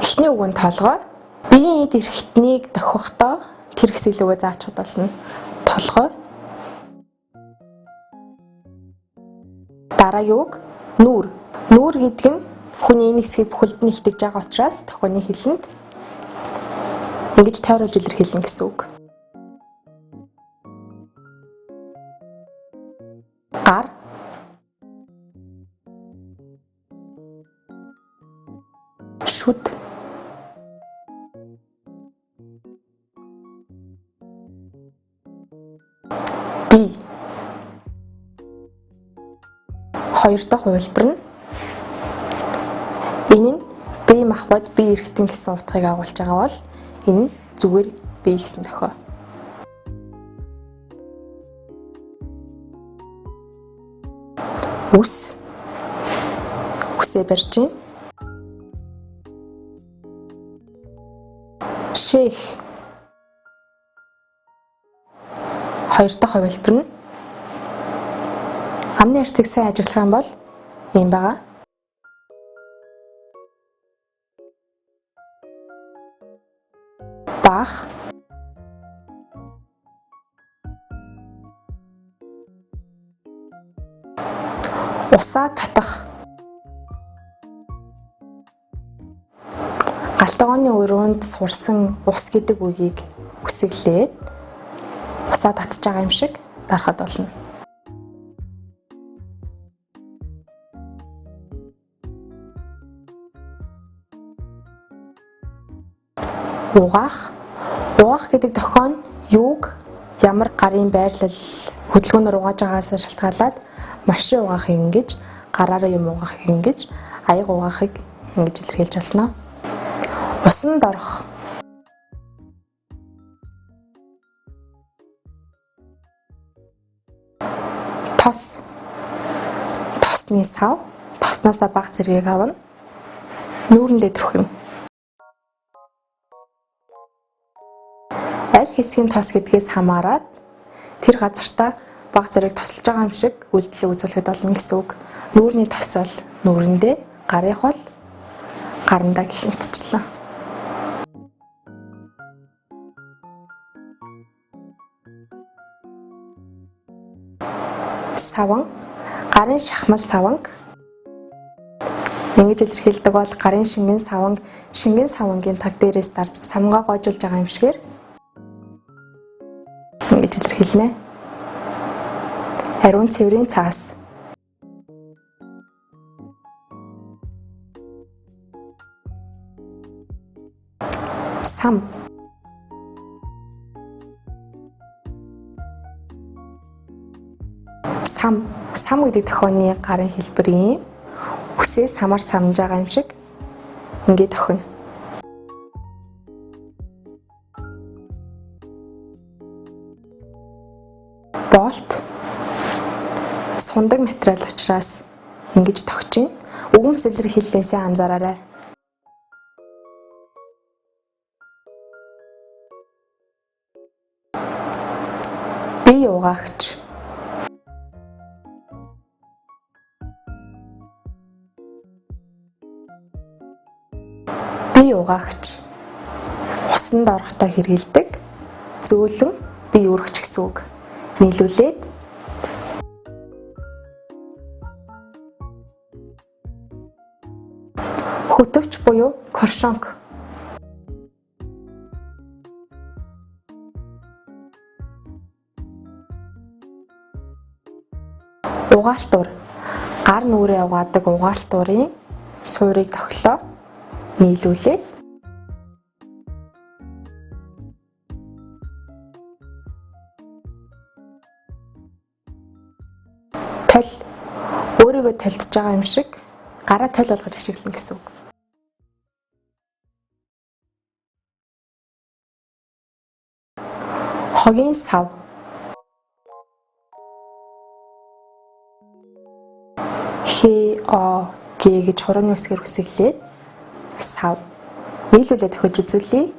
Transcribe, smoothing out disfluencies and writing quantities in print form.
Эхний үг нь толгой. Биеийн эд эрхтнийг дохихдоо тэр хэсэг лүгээ зааж болно. Толгой. Дараагийн үг нүүр. Нүүр гэдэг нь хүний энэ хэсгийг бүхэлд нь илтгэж байгаа учраас тохионы хэлэнд ингэж тойруулж илэрхийлнэ гэсэн үг. Гар. Шүд. Бие. Хоёр дахь хувилбар нь энэ нь бие махбод бие эрхтэн гэсэн утгыг агуулж байгаа бол энэ нь зүгээр бие гэсэн тохио. Үс. Үсээ барьж байна. Шээх. Хоёр дахь хувилбар нь амны арцыг сайн ажиглах юм бол ийм байгаа. Баах. Усаа татах. Галтгооны өрөөнд сурсан ус гэдэг үгийг үсэглээд усаа татж байгаа юм шиг дарахад болно. Угаах. Угаах гэдэг тохио нь юуг ямар гарын байрлал хөдөлгөөнөөр угааж байгаагаас шалтгаалаад машин угаахыг ингэж, гараараа юм угаахыг ингэж, аяг угаахыг ингэж илэрхийлж болно. Усанд орох. Тос. Тосны сав. Тосноосоо бага зэргийг авна. Нүүрэндээ түрхэнэ. Аль хэсгийн тос гэдгээс хамаарат тэр газартаа бага зэрэг тосолж байгаа юм шиг үйлдэл үзүүлэхэд болно гэсэн үг. Нүүрний тос бол нүүрэндээ, гарынх бол гарандаа гэх мэтчлээ. Саван. Гарын шахмал саванг. Ингэж илэрхийлдэг бол гарын шингэн савангийн таг дээрээс дарж самгаа гоожулж байгаа юм шигээр ингэж илэрхийлнэ. Ариун цэврийн цаас. Сам. Сам гэдэг тохионы гарын хэлбэр юм. Үсээ самар самж байгаа юм шиг ингээд тохино. Болт. Сундаг материал учраас ингэж тогтж байна. Үгмс илэрхийллээсээ анзаараарай. Бие угаагч. Бие угаагч. Усанд орохдоо хэрэгэлдэг зөөлөн бие үргэж гэсэн үг. Нийлүүлээд хөтөвч буюу коршонк. Угаалтур. Гар нүрээ угаадаг угаалтурын суурийг тохилоо нийлүүлээд тол. Өөрийгөө тольдж байгаа юм шиг гараа тол болгож ашиглана гэсэн үг. Хогийн сав. Г гэж хорооны үсгээр үсэглээд сав. Нийлүүлээд тохиж үзүүлье.